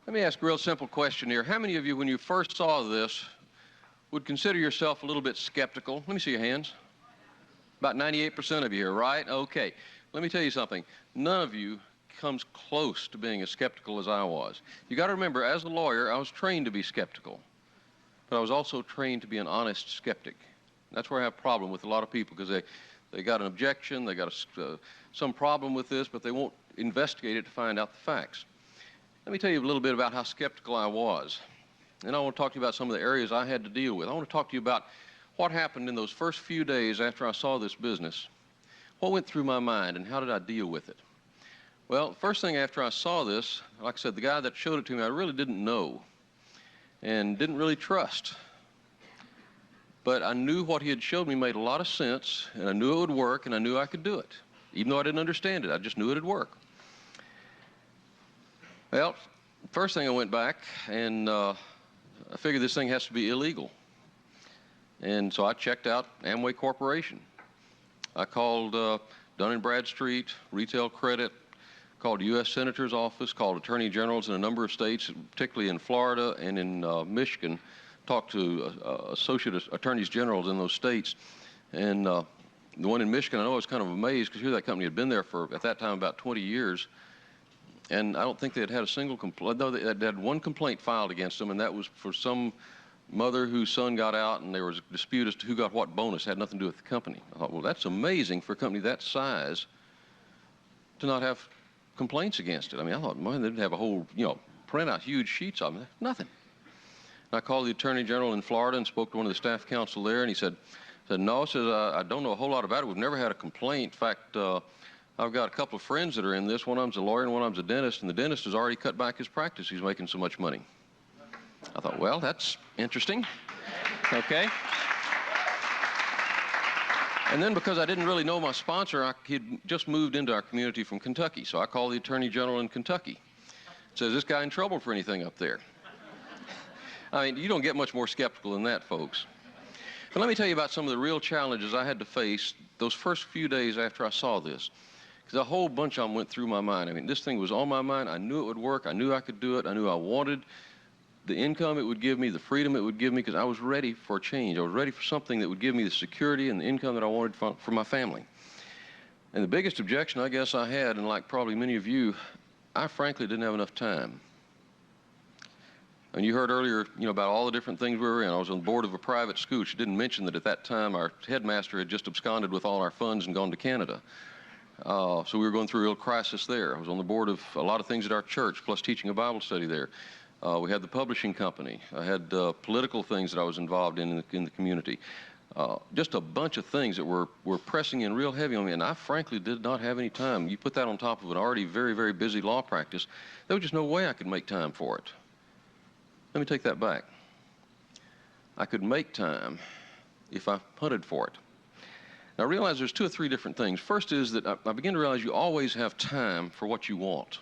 Let me ask a real simple question here. How many of you, when you first saw this, would consider yourself a little bit skeptical? Let me see your hands. About 98% of you here, right? Okay. Let me tell you something. None of you comes close to being as skeptical as I was. You got to remember, as a lawyer, I was trained to be skeptical, but I was also trained to be an honest skeptic. That's where I have a problem with a lot of people, because they got an objection, they got some problem with this, but they won't investigate it to find out the facts. Let me tell you a little bit about how skeptical I was. And I want to talk to you about some of the areas I had to deal with. I want to talk to you about what happened in those first few days after I saw this business. What went through my mind and how did I deal with it? Well, first thing after I saw this, like I said, the guy that showed it to me, I really didn't know and didn't really trust. But I knew what he had showed me made a lot of sense, and I knew it would work, and I knew I could do it. Even though I didn't understand it, I just knew it would work. Well, first thing I went back, and I figured this thing has to be illegal. And so I checked out Amway Corporation. I called Dun & Bradstreet, Retail Credit, called the U.S. Senator's office, called attorney generals in a number of states, particularly in Florida and in Michigan, talked to associate attorneys generals in those states. And the one in Michigan, I know I was kind of amazed because here that company had been there for, at that time, about 20 years. And I don't think they had had a single complaint. No, they had one complaint filed against them, and that was for some mother whose son got out, and there was a dispute as to who got what bonus. It had nothing to do with the company. I thought, well, that's amazing for a company that size to not have complaints against it. I mean, I thought, man, they'd have a whole, print out huge sheets of them. Nothing. And I called the Attorney General in Florida and spoke to one of the staff counsel there, and he said no, I don't know a whole lot about it. We've never had a complaint. In fact, I've got a couple of friends that are in this. One of them's a lawyer and one of them's a dentist, and the dentist has already cut back his practice. He's making so much money. I thought, well, that's interesting. Okay. And then because I didn't really know my sponsor, he'd just moved into our community from Kentucky. So I called the Attorney General in Kentucky. Says, this guy in trouble for anything up there? I mean, you don't get much more skeptical than that, folks. But let me tell you about some of the real challenges I had to face those first few days after I saw this. Because a whole bunch of them went through my mind. I mean, this thing was on my mind. I knew it would work. I knew I could do it. I knew I wanted the income it would give me, the freedom it would give me, because I was ready for a change. I was ready for something that would give me the security and the income that I wanted for my family. And the biggest objection I guess I had, and like probably many of you, I frankly didn't have enough time. And you heard earlier, about all the different things we were in. I was on the board of a private school. She didn't mention that at that time our headmaster had just absconded with all our funds and gone to Canada. So we were going through a real crisis there. I was on the board of a lot of things at our church, plus teaching a Bible study there. We had the publishing company. I had political things that I was involved in the community. Just a bunch of things that were pressing in real heavy on me, and I frankly did not have any time. You put that on top of an already very, very busy law practice, there was just no way I could make time for it. Let me take that back. I could make time if I hunted for it. Now, I realize there's 2 or 3 different things. First is that I begin to realize you always have time for what you want.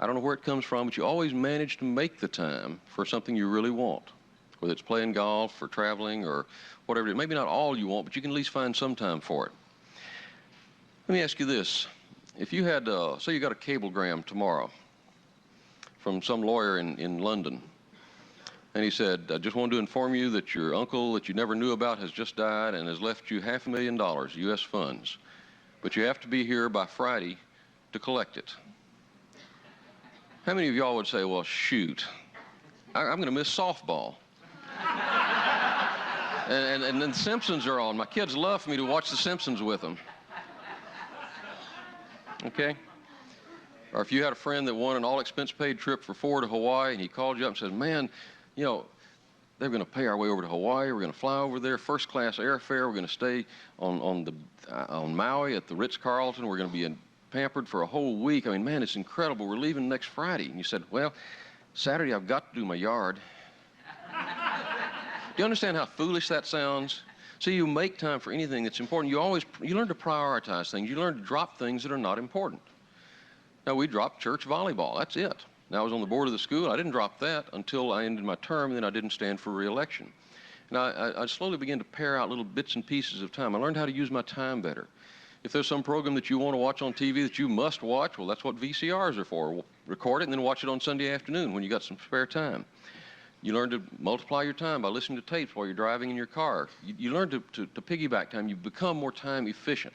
I don't know where it comes from, but you always manage to make the time for something you really want, whether it's playing golf or traveling or whatever it is. Maybe not all you want, but you can at least find some time for it. Let me ask you this. If you had, say you got a cablegram tomorrow from some lawyer in London, and he said, I just wanted to inform you that your uncle that you never knew about has just died and has left you $500,000 U.S. funds, but you have to be here by Friday to collect it. How many of y'all would say, well, shoot, I'm going to miss softball? and then the Simpsons are on. My kids love for me to watch the Simpsons with them. Okay? Or if you had a friend that won an all-expense-paid trip for 4 to Hawaii, and he called you up and said, man, they're going to pay our way over to Hawaii. We're going to fly over there, first-class airfare. We're going to stay on Maui at the Ritz-Carlton. We're going to be pampered for a whole week. I mean, man, it's incredible. We're leaving next Friday. And you said, well, Saturday I've got to do my yard. Do you understand how foolish that sounds? So you make time for anything that's important. You learn to prioritize things. You learn to drop things that are not important. Now, we dropped church volleyball. That's it. Now, I was on the board of the school. I didn't drop that until I ended my term, and then I didn't stand for re-election. And I slowly began to pare out little bits and pieces of time. I learned how to use my time better. If there's some program that you want to watch on TV that you must watch, well, that's what VCRs are for. We'll record it and then watch it on Sunday afternoon when you got some spare time. You learn to multiply your time by listening to tapes while you're driving in your car. You learn to piggyback time. You become more time efficient.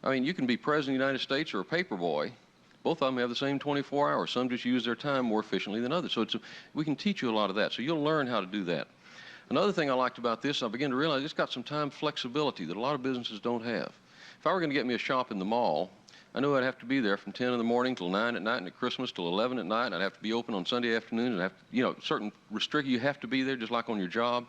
I mean, you can be president of the United States or a paper boy. Both of them have the same 24 hours. Some just use their time more efficiently than others. So we can teach you a lot of that. So you'll learn how to do that. Another thing I liked about this, I began to realize it's got some time flexibility that a lot of businesses don't have. If I were going to get me a shop in the mall, I knew I'd have to be there from 10 in the morning till 9 at night, and at Christmas till 11 at night, and I'd have to be open on Sunday afternoons, and certain restrictions, you have to be there just like on your job.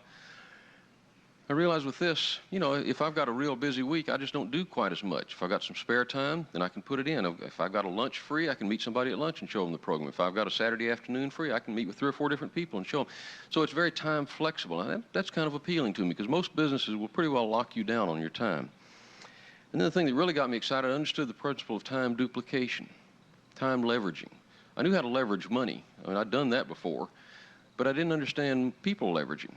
I realized with this, if I've got a real busy week, I just don't do quite as much. If I've got some spare time, then I can put it in. If I've got a lunch free, I can meet somebody at lunch and show them the program. If I've got a Saturday afternoon free, I can meet with 3 or 4 different people and show them. So it's very time flexible. And that's kind of appealing to me because most businesses will pretty well lock you down on your time. And then the thing that really got me excited, I understood the principle of time duplication, time leveraging. I knew how to leverage money. I mean, I'd done that before, but I didn't understand people leveraging.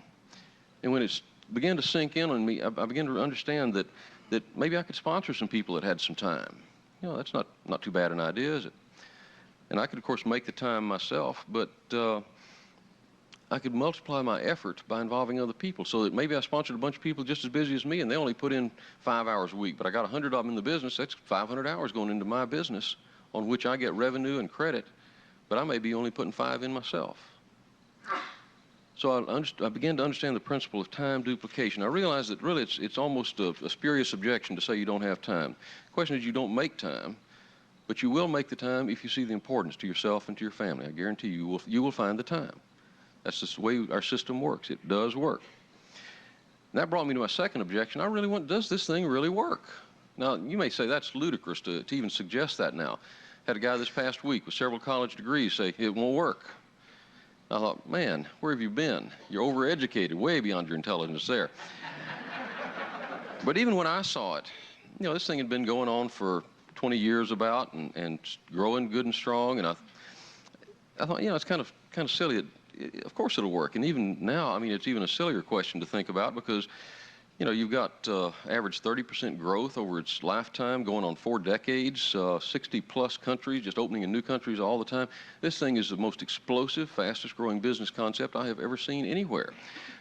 And when it began to sink in on me, I began to understand that maybe I could sponsor some people that had some time. That's not too bad an idea, is it? And I could, of course, make the time myself, but I could multiply my effort by involving other people so that maybe I sponsored a bunch of people just as busy as me and they only put in 5 hours a week, but I got 100 of them in the business. That's 500 hours going into my business on which I get revenue and credit, but I may be only putting 5 in myself. So I began to understand the principle of time duplication. I realized that really it's almost a spurious objection to say you don't have time. The question is you don't make time, but you will make the time if you see the importance to yourself and to your family. I guarantee you will find the time. That's just the way our system works. It does work. And that brought me to my second objection. I really want, does this thing really work? Now, you may say that's ludicrous to even suggest that now. Had a guy this past week with several college degrees say it won't work. I thought, man, where have you been? You're overeducated, way beyond your intelligence there. But even when I saw it, this thing had been going on for 20 years about and growing good and strong, and I thought, it's kind of silly. Of course it'll work. And even now, I mean, it's even a sillier question to think about because, you've got average 30% growth over its lifetime, going on 4 decades, 60-plus countries, just opening in new countries all the time. This thing is the most explosive, fastest-growing business concept I have ever seen anywhere.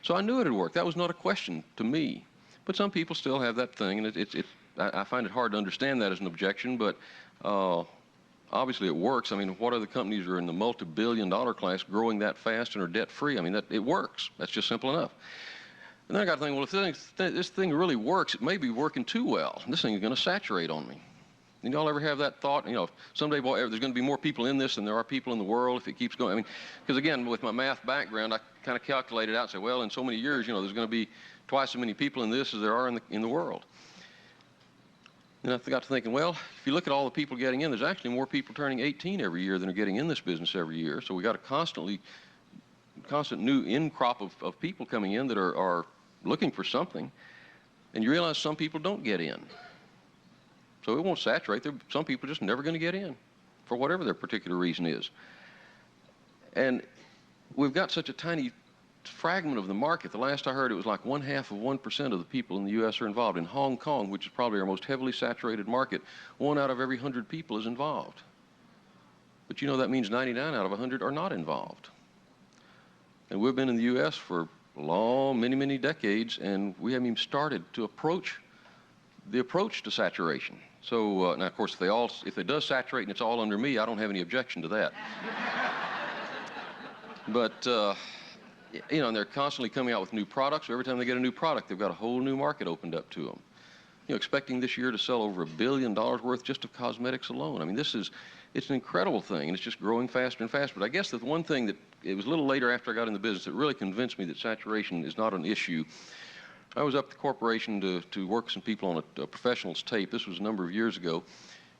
So I knew it would work. That was not a question to me. But some people still have that thing, and I find it hard to understand that as an objection, but obviously it works. I mean, what other companies are in the multi-billion-dollar class growing that fast and are debt-free? I mean, it works. That's just simple enough. And then I got to think, well, if this thing really works, it may be working too well. This thing is going to saturate on me. Did y'all ever have that thought? Someday, boy, there's going to be more people in this than there are people in the world if it keeps going. I mean, because again, with my math background, I kind of calculated out and said, well, in so many years, there's going to be twice as many people in this as there are in the world. And I got to thinking, well, if you look at all the people getting in, there's actually more people turning 18 every year than are getting in this business every year. So we got a constant new in-crop of people coming in that are looking for something. And you realize some people don't get in. So it won't saturate. Some people are just never going to get in for whatever their particular reason is. And we've got such a tiny fragment of the market. The last I heard, it was like 0.5% of the people in the U.S. are involved. In Hong Kong, which is probably our most heavily saturated market, 1 out of every 100 people is involved. But that means 99 out of 100 are not involved. And we've been in the U.S. for long, many, many decades, and we haven't even started to approach the approach to saturation. So now, of course, if it does saturate and it's all under me, I don't have any objection to that. But and they're constantly coming out with new products. So every time they get a new product, they've got a whole new market opened up to them. Expecting this year to sell over $1 billion worth just of cosmetics alone. I mean, it's an incredible thing, and it's just growing faster and faster. But I guess the one thing that, it was a little later after I got in the business, that really convinced me that saturation is not an issue. I was up at the corporation to work with some people on a professional's tape. This was a number of years ago.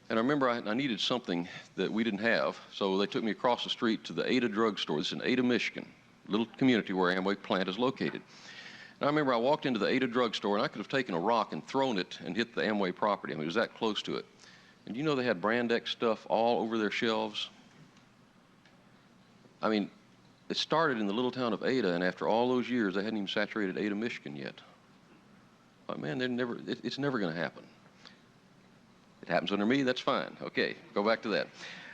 And I remember I needed something that we didn't have, so they took me across the street to the Ada drugstore. This is in Ada, Michigan, a little community where Amway plant is located. And I remember I walked into the Ada drugstore, and I could have taken a rock and thrown it and hit the Amway property. I mean, it was that close to it. And they had Brandex stuff all over their shelves. I mean, it started in the little town of Ada, and after all those years, they hadn't even saturated Ada, Michigan yet. But man, it's never going to happen. It happens under me, that's fine. Okay, go back to that.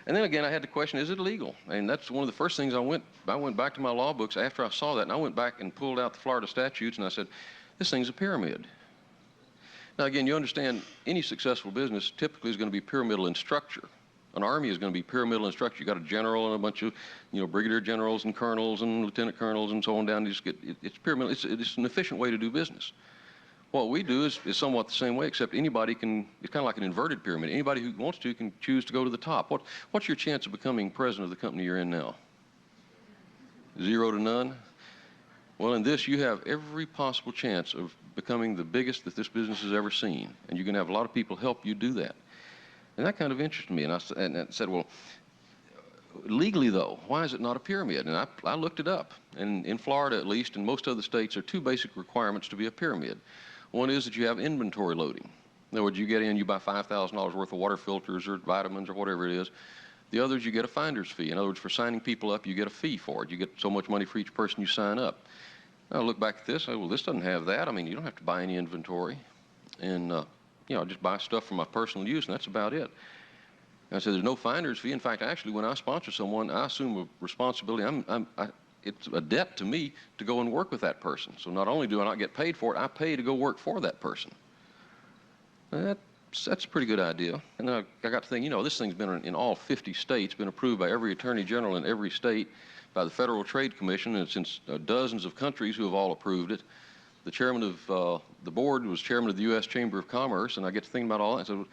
And then again, I had the question, is it illegal? And that's one of the first things I went back to my law books after I saw that, and I went back and pulled out the Florida statutes, and I said, this thing's a pyramid. Now again, you understand, any successful business typically is going to be pyramidal in structure. An army is going to be pyramidal in structure. You got a general and a bunch of, brigadier generals and colonels and lieutenant colonels and so on down. It's pyramidal. It's an efficient way to do business. What we do is somewhat the same way, except anybody can, it's kind of like an inverted pyramid. Anybody who wants to can choose to go to the top. What's your chance of becoming president of the company you're in now? 0 to none? Well, in this, you have every possible chance of becoming the biggest that this business has ever seen. And you're going to have a lot of people help you do that. And that kind of interested me. And I said, well, legally, though, why is it not a pyramid? And I looked it up. And in Florida, at least, and most other states, there are two basic requirements to be a pyramid. One is that you have inventory loading. In other words, you get in, you buy $5,000 worth of water filters or vitamins or whatever it is. The other is you get a finder's fee. In other words, for signing people up, you get a fee for it. You get so much money for each person you sign up. Now, I look back at this, I say, well, this doesn't have that. I mean, you don't have to buy any inventory. And, just buy stuff for my personal use, and that's about it. And I said, there's no finder's fee. In fact, actually, when I sponsor someone, I assume a responsibility. It's a debt to me to go and work with that person. So not only do I not get paid for it, I pay to go work for that person. And that's a pretty good idea. And then I got to think, this thing's been in all 50 states, been approved by every attorney general in every state, by the Federal Trade Commission, and since dozens of countries who have all approved it. The chairman of the board was chairman of the U.S. Chamber of Commerce, and I get to thinking about all that. I said,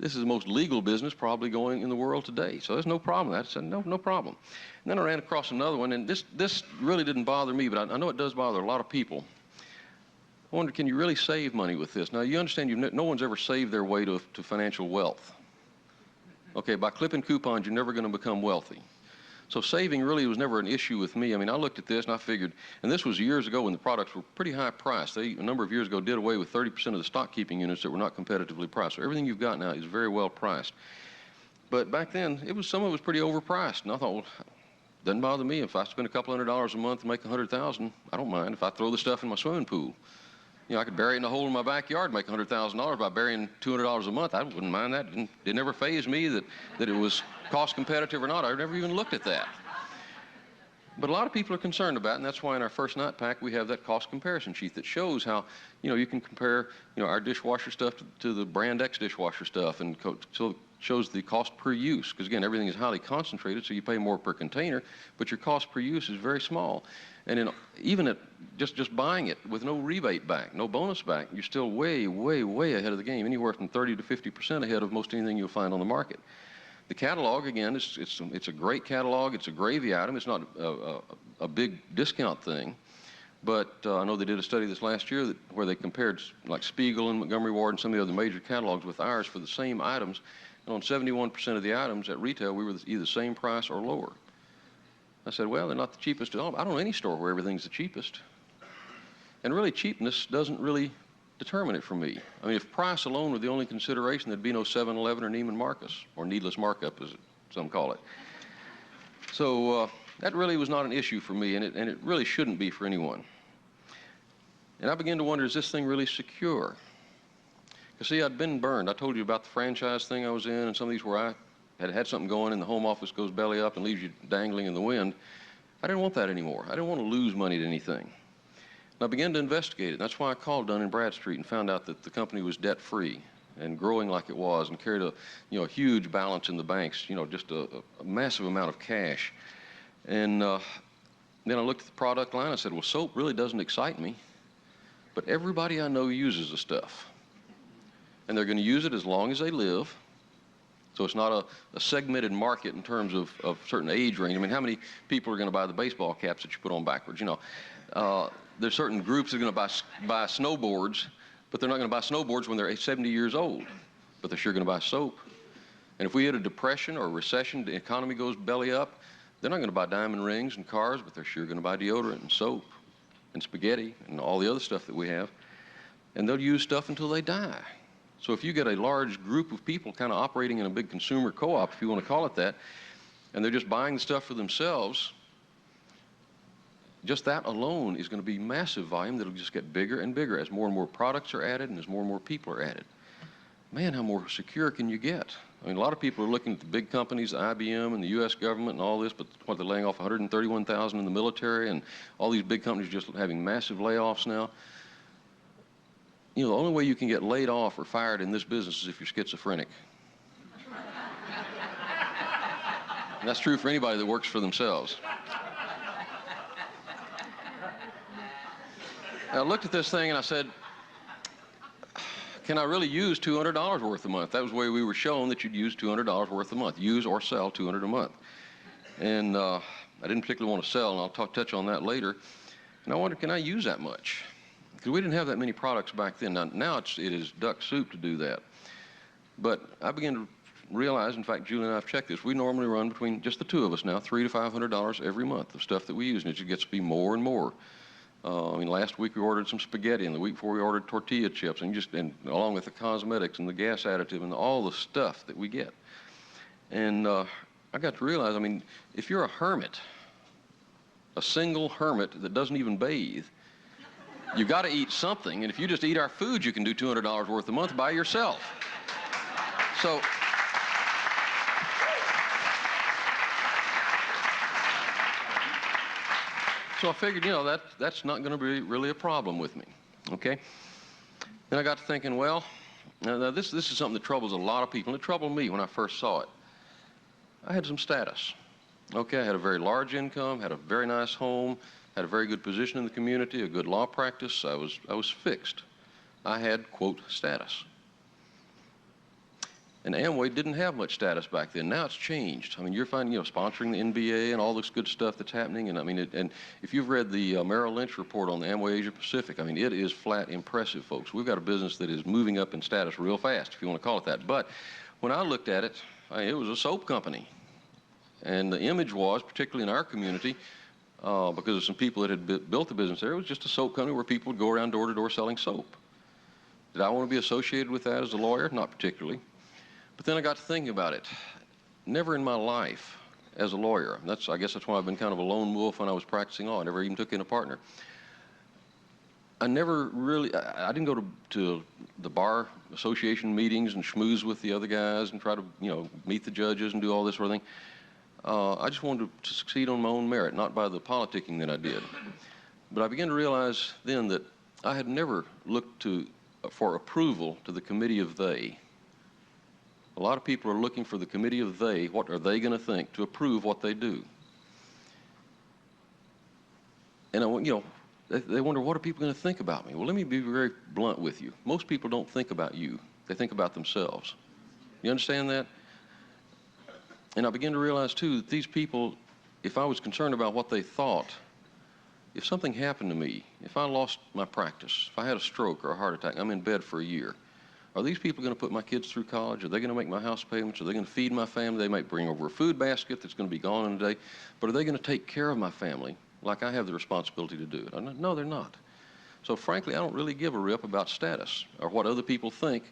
this is the most legal business probably going in the world today, so there's no problem. I said, no problem. And then I ran across another one, and this really didn't bother me, but I know it does bother a lot of people. I wonder, can you really save money with this? Now, you understand, no one's ever saved their way to financial wealth. Okay, by clipping coupons, you're never going to become wealthy. So saving really was never an issue with me. I mean, I looked at this and I figured, and this was years ago when the products were pretty high priced. They, a number of years ago, did away with 30% of the stock keeping units that were not competitively priced. So everything you've got now is very well priced. But back then, some of it was pretty overpriced. And I thought, well, it doesn't bother me. If I spend a couple $100 a month and make $100,000, I don't mind. If I throw the stuff in my swimming pool, I could bury it in a hole in my backyard and make $100,000 by burying $200 a month. I wouldn't mind that. It never fazed me that it was cost competitive or not. I never even looked at that. But a lot of people are concerned about it, and that's why in our first night pack we have that cost comparison sheet that shows how, you can compare, our dishwasher stuff to the brand X dishwasher stuff, and so it shows the cost per use, because again, everything is highly concentrated, so you pay more per container, but your cost per use is very small. And even at just buying it with no rebate back, no bonus back, you're still way, way, way ahead of the game, anywhere from 30 to 50% ahead of most anything you'll find on the market. The catalog, again, it's a great catalog. It's a gravy item. It's not a big discount thing. But I know they did a study this last year where they compared like Spiegel and Montgomery Ward and some of the other major catalogs with ours for the same items. And on 71% of the items at retail, we were either the same price or lower. I said, well, they're not the cheapest at all. I don't know any store where everything's the cheapest. And really, cheapness doesn't really determine it for me. I mean, if price alone were the only consideration, there'd be no 7-Eleven or Neiman Marcus, or needless markup, as some call it. So that really was not an issue for me, and it really shouldn't be for anyone. And I began to wonder, is this thing really secure? Because, see, I'd been burned. I told you about the franchise thing I was in, and some of these where I had something going and the home office goes belly up and leaves you dangling in the wind. I didn't want that anymore. I didn't want to lose money to anything. And I began to investigate it. That's why I called Dun & Bradstreet and found out that the company was debt-free and growing like it was and carried a huge balance in the banks, just a massive amount of cash. And then I looked at the product line. I said, well, soap really doesn't excite me, but everybody I know uses the stuff. And they're going to use it as long as they live. So it's not a segmented market in terms of certain age range. I mean, how many people are going to buy the baseball caps that you put on backwards? There's certain groups that are going to buy snowboards, but they're not going to buy snowboards when they're 70 years old. But they're sure going to buy soap. And if we hit a depression or a recession, the economy goes belly up, they're not going to buy diamond rings and cars, but they're sure going to buy deodorant and soap and spaghetti and all the other stuff that we have. And they'll use stuff until they die. So if you get a large group of people kind of operating in a big consumer co-op, if you want to call it that, and they're just buying the stuff for themselves, just that alone is going to be massive volume that'll just get bigger and bigger as more and more products are added and as more and more people are added. man, how more secure can you get? I mean, a lot of people are looking at the big companies, the IBM and the U.S. government and all this, but what, they're laying off 131,000 in the military, and all these big companies just having massive layoffs now. You know, the only way you can get laid off or fired in this business is if you're schizophrenic. And that's true for anybody that works for themselves. I looked at this thing and I said, can I really use $200 worth a month? That was the way we were shown that you'd use $200 worth a month. Use or sell $200 a month. And I didn't particularly want to sell, and I'll touch on that later. And I wondered, can I use that much? Because we didn't have that many products back then. Now it is duck soup to do that. But I began to realize, in fact, Julie and I have checked this, we normally run between, just the two of us now, $300 to $500 every month of stuff that we use, and it just gets to be more and more. I mean, last week we ordered some spaghetti, and the week before we ordered tortilla chips, and along with the cosmetics and the gas additive and all the stuff that we get. And I got to realize, I mean, if you're a hermit, a single hermit that doesn't even bathe, you've got to eat something, and if you just eat our food, you can do $200 worth a month by yourself. So I figured, you know, that's not going to be really a problem with me, okay? Then I got to thinking, well, now this is something that troubles a lot of people, and it troubled me when I first saw it. I had some status, okay? I had a very large income, had a very nice home, had a very good position in the community, a good law practice. I was fixed. I had, quote, status. And Amway didn't have much status back then. Now it's changed. I mean, you're finding, you know, sponsoring the NBA and all this good stuff that's happening. And I mean, and if you've read the Merrill Lynch report on the Amway Asia Pacific, I mean, it is flat impressive, folks. We've got a business that is moving up in status real fast, if you want to call it that. But when I looked at it, it was a soap company. And the image was, particularly in our community, because of some people that had built the business there, it was just a soap company where people would go around door to door selling soap. Did I want to be associated with that as a lawyer? Not particularly. But then I got to thinking about it. Never in my life as a lawyer, I guess that's why I've been kind of a lone wolf when I was practicing law. I never even took in a partner. I didn't go to the bar association meetings and schmooze with the other guys and try to, you know, meet the judges and do all this sort of thing. I just wanted to succeed on my own merit, not by the politicking that I did. But I began to realize then that I had never looked for approval to the committee of they. A lot of people are looking for the committee of they. What are they going to think to approve what they do? And you know, they wonder, what are people going to think about me? Well, let me be very blunt with you. Most people don't think about you. They think about themselves. You understand that? And I began to realize, too, that these people, if I was concerned about what they thought, if something happened to me, if I lost my practice, if I had a stroke or a heart attack, I'm in bed for a year, are these people going to put my kids through college? Are they going to make my house payments? Are they going to feed my family? They might bring over a food basket that's going to be gone in a day. But are they going to take care of my family like I have the responsibility to do it? No, they're not. So frankly, I don't really give a rip about status or what other people think.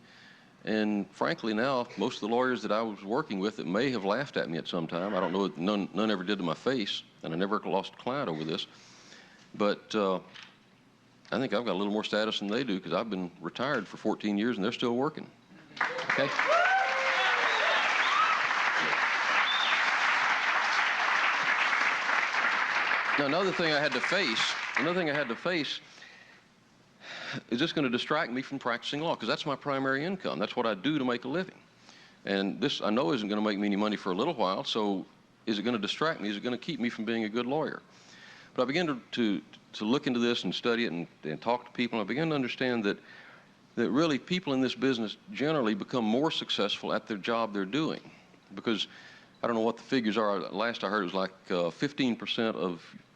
And frankly, now, most of the lawyers that I was working with that may have laughed at me at some time, I don't know, none ever did to my face, and I never lost a client over this. But I think I've got a little more status than they do because I've been retired for 14 years and they're still working. Okay? Now, another thing I had to face is this going to distract me from practicing law? Because that's my primary income. That's what I do to make a living. And this, I know, isn't going to make me any money for a little while, so is it going to distract me? Is it going to keep me from being a good lawyer? But I began to look into this and study it and talk to people, and I began to understand that really people in this business generally become more successful at their job they're doing. Because I don't know what the figures are. Last I heard it was like 15%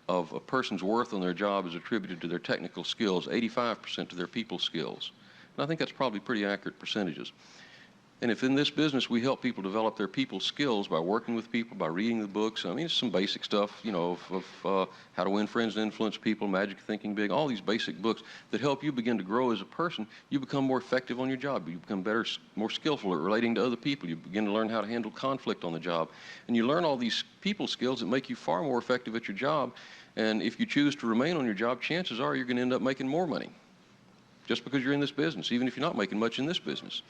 of a person's worth on their job is attributed to their technical skills, 85% to their people skills. And I think that's probably pretty accurate percentages. And if in this business we help people develop their people skills by working with people, by reading the books, I mean, it's some basic stuff, you know, of how to win friends and influence people, Magic Thinking Big, all these basic books that help you begin to grow as a person. You become more effective on your job. You become better, more skillful at relating to other people. You begin to learn how to handle conflict on the job. And you learn all these people skills that make you far more effective at your job. And if you choose to remain on your job, chances are you're going to end up making more money just because you're in this business, even if you're not making much in this business.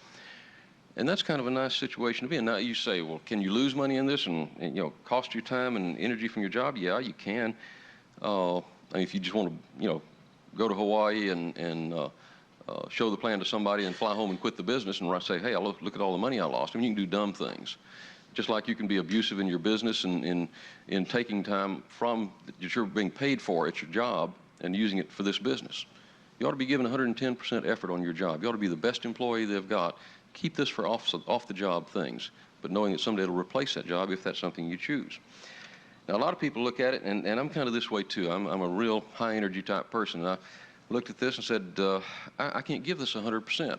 And that's kind of a nice situation to be in. Now you say, well, can you lose money in this and cost you time and energy from your job? Yeah, you can. I mean, if you just want to, go to Hawaii and show the plan to somebody and fly home and quit the business and say, hey, look at all the money I lost. I mean, you can do dumb things. Just like you can be abusive in your business and in taking time from that you're being paid for at your job and using it for this business. You ought to be giving 110% effort on your job. You ought to be the best employee they've got. Keep this for off-the-job things, but knowing that someday it'll replace that job if that's something you choose. Now, a lot of people look at it, and I'm kind of this way too. I'm a real high-energy type person. And I looked at this and said, I can't give this 100%. And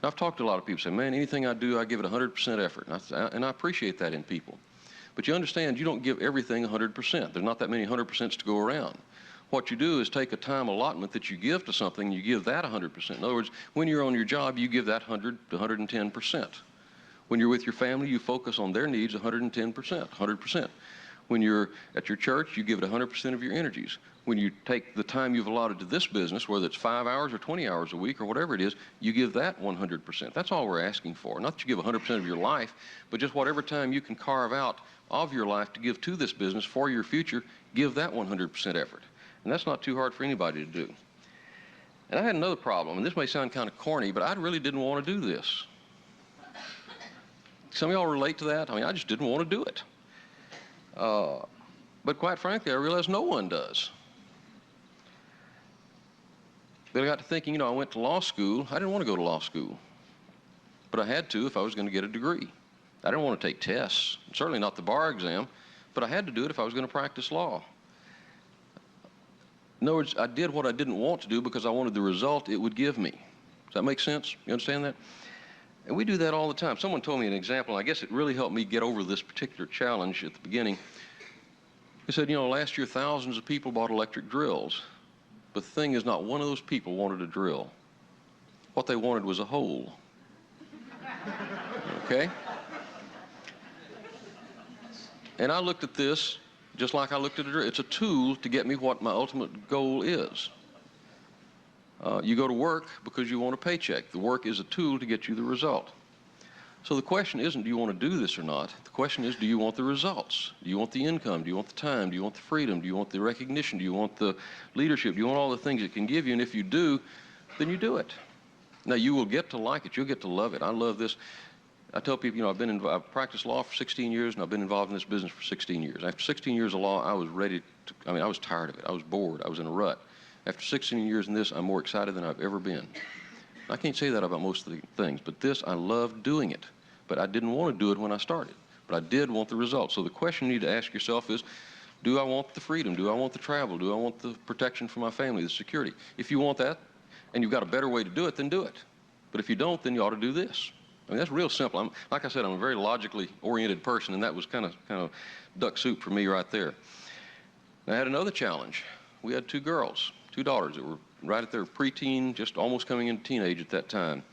I've talked to a lot of people say, man, anything I do, I give it 100% effort. And I appreciate that in people. But you understand, you don't give everything 100%. There's not that many 100% to go around. What you do is take a time allotment that you give to something, you give that 100%. In other words, when you're on your job, you give that 100 to 110%. When you're with your family, you focus on their needs 110%, 100%. When you're at your church, you give it 100% of your energies. When you take the time you've allotted to this business, whether it's 5 hours or 20 hours a week or whatever it is, you give that 100%. That's all we're asking for. Not that you give 100% of your life, but just whatever time you can carve out of your life to give to this business for your future, give that 100% effort. And that's not too hard for anybody to do. And I had another problem, and this may sound kind of corny, but I really didn't want to do this. Some of y'all relate to that? I mean, I just didn't want to do it. But quite frankly, I realized no one does. But I got to thinking, I went to law school. I didn't want to go to law school. But I had to if I was going to get a degree. I didn't want to take tests, certainly not the bar exam, but I had to do it if I was going to practice law. In other words, I did what I didn't want to do because I wanted the result it would give me. Does that make sense? You understand that? And we do that all the time. Someone told me an example, and I guess it really helped me get over this particular challenge at the beginning. He said, last year thousands of people bought electric drills, but the thing is not one of those people wanted a drill. What they wanted was a hole. Okay? And I looked at this just like I looked at a drill. It's a tool to get me what my ultimate goal is. You go to work because you want a paycheck. The work is a tool to get you the result. So the question isn't, do you want to do this or not? The question is, do you want the results? Do you want the income? Do you want the time? Do you want the freedom? Do you want the recognition? Do you want the leadership? Do you want all the things it can give you? And if you do, then you do it. Now, you will get to like it. You'll get to love it. I love this. I tell people, I've practiced law for 16 years, and I've been involved in this business for 16 years. After 16 years of law, I was I was tired of it. I was bored. I was in a rut. After 16 years in this, I'm more excited than I've ever been. I can't say that about most of the things, but this, I love doing it. But I didn't want to do it when I started. But I did want the results. So the question you need to ask yourself is, do I want the freedom? Do I want the travel? Do I want the protection for my family, the security? If you want that, and you've got a better way to do it, then do it. But if you don't, then you ought to do this. I mean, that's real simple. Like I said, I'm a very logically oriented person, and that was kind of duck soup for me right there. And I had another challenge. We had two girls, two daughters that were right at their preteen, just almost coming into teenage at that time.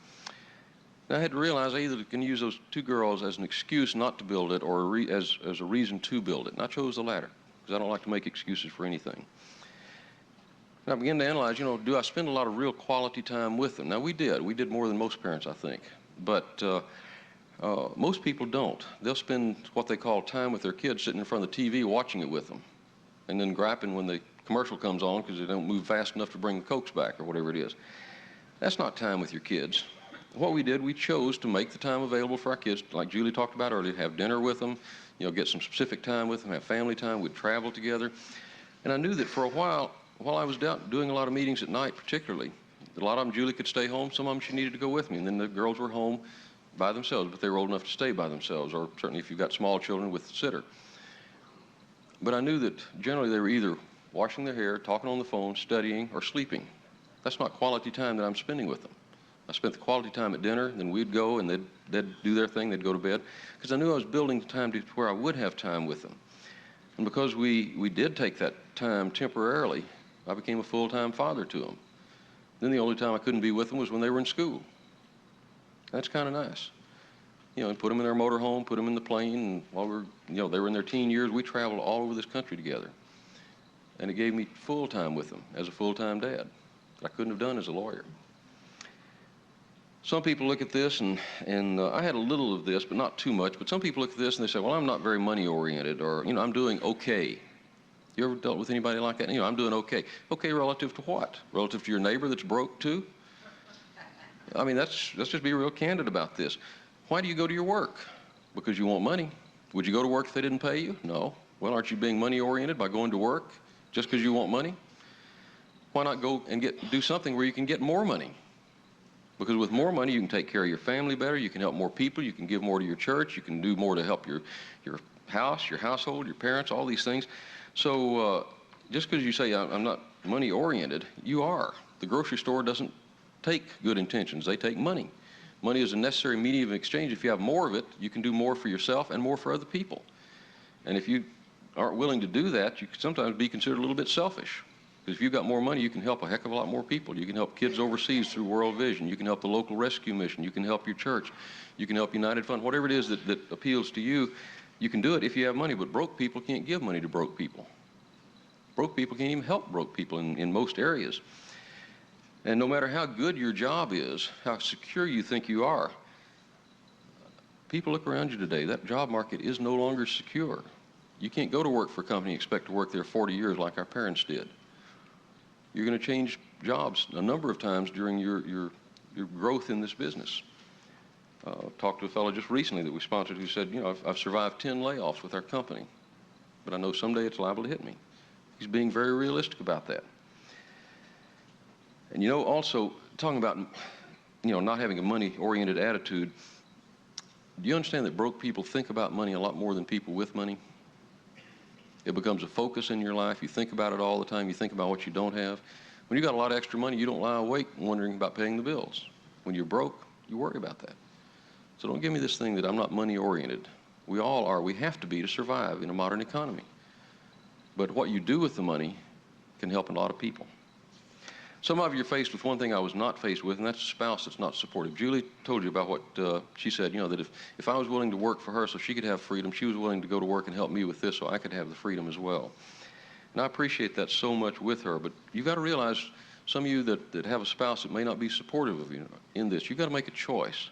And I had to realize I either can use those two girls as an excuse not to build it or as a reason to build it. And I chose the latter because I don't like to make excuses for anything. And I began to analyze, do I spend a lot of real quality time with them? Now, we did. We did more than most parents, I think. But most people don't. They'll spend what they call time with their kids sitting in front of the TV watching it with them and then griping when the commercial comes on because they don't move fast enough to bring the Cokes back or whatever it is. That's not time with your kids. What we did, we chose to make the time available for our kids, like Julie talked about earlier, have dinner with them, get some specific time with them, have family time, we'd travel together. And I knew that for a while I was doing a lot of meetings at night particularly, a lot of them Julie could stay home, some of them she needed to go with me, and then the girls were home by themselves, but they were old enough to stay by themselves, or certainly if you've got small children with a sitter. But I knew that generally they were either washing their hair, talking on the phone, studying, or sleeping. That's not quality time that I'm spending with them. I spent the quality time at dinner, then we'd go and they'd do their thing, they'd go to bed, because I knew I was building the time to where I would have time with them. And because we did take that time temporarily, I became a full-time father to them. Then the only time I couldn't be with them was when they were in school. That's kind of nice. And put them in their motorhome, put them in the plane, and while they were in their teen years, we traveled all over this country together. And it gave me full time with them as a full-time dad that I couldn't have done as a lawyer. Some people look at this, and I had a little of this, but not too much, but some people look at this and they say, well, I'm not very money-oriented, or, I'm doing okay. You ever dealt with anybody like that? I'm doing okay. Okay relative to what? Relative to your neighbor that's broke too? I mean, let's just be real candid about this. Why do you go to your work? Because you want money. Would you go to work if they didn't pay you? No. Well, aren't you being money-oriented by going to work just because you want money? Why not go and do something where you can get more money? Because with more money, you can take care of your family better, you can help more people, you can give more to your church, you can do more to help your house, your household, your parents, all these things. So just because you say, I'm not money-oriented, you are. The grocery store doesn't take good intentions, they take money. Money is a necessary medium of exchange. If you have more of it, you can do more for yourself and more for other people. And if you aren't willing to do that, you can sometimes be considered a little bit selfish. Because if you've got more money, you can help a heck of a lot more people. You can help kids overseas through World Vision. You can help the local rescue mission. You can help your church. You can help United Fund. Whatever it is that appeals to you, you can do it if you have money. But broke people can't give money to broke people. Broke people can't even help broke people in most areas. And no matter how good your job is, how secure you think you are, people look around you today. That job market is no longer secure. You can't go to work for a company and expect to work there 40 years like our parents did. You're going to change jobs a number of times during your growth in this business. Talked to a fellow just recently that we sponsored who said, I've survived 10 layoffs with our company, but I know someday it's liable to hit me. He's being very realistic about that. And also talking about, not having a money-oriented attitude, do you understand that broke people think about money a lot more than people with money? It becomes a focus in your life. You think about it all the time. You think about what you don't have. When you got a lot of extra money, you don't lie awake wondering about paying the bills. When you're broke, you worry about that. So don't give me this thing that I'm not money-oriented. We all are. We have to be to survive in a modern economy. But what you do with the money can help a lot of people. Some of you are faced with one thing I was not faced with, and that's a spouse that's not supportive. Julie told you about what she said, that if I was willing to work for her so she could have freedom, she was willing to go to work and help me with this so I could have the freedom as well. And I appreciate that so much with her, but you've got to realize, some of you that have a spouse that may not be supportive of you in this, you've got to make a choice.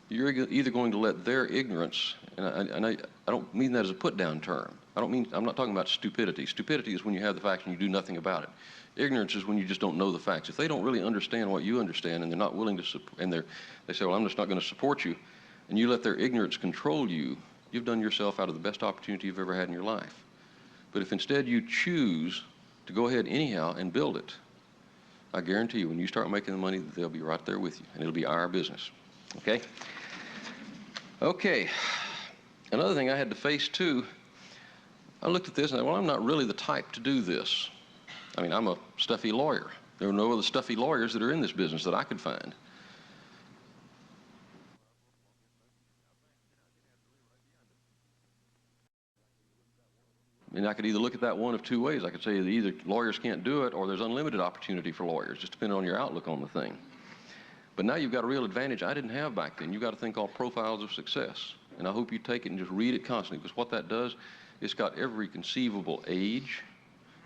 You're either going to let their ignorance, and I don't mean that as a put-down term. I'm not talking about stupidity. Stupidity is when you have the facts and you do nothing about it. Ignorance is when you just don't know the facts. If they don't really understand what you understand and they're not willing to support, and they say, well, I'm just not going to support you, and you let their ignorance control you, you've done yourself out of the best opportunity you've ever had in your life. But if instead you choose to go ahead anyhow and build it, I guarantee you when you start making the money, they'll be right there with you, and it'll be our business. Okay? Okay. Another thing I had to face too, I looked at this and I said, well, I'm not really the type to do this. I mean, I'm a stuffy lawyer. There are no other stuffy lawyers that are in this business that I could find. And I could either look at that one of two ways. I could say that either lawyers can't do it or there's unlimited opportunity for lawyers, just depending on your outlook on the thing. But now you've got a real advantage I didn't have back then. You've got a thing called profiles of success. And I hope you take it and just read it constantly, because what that does, it's got every conceivable age,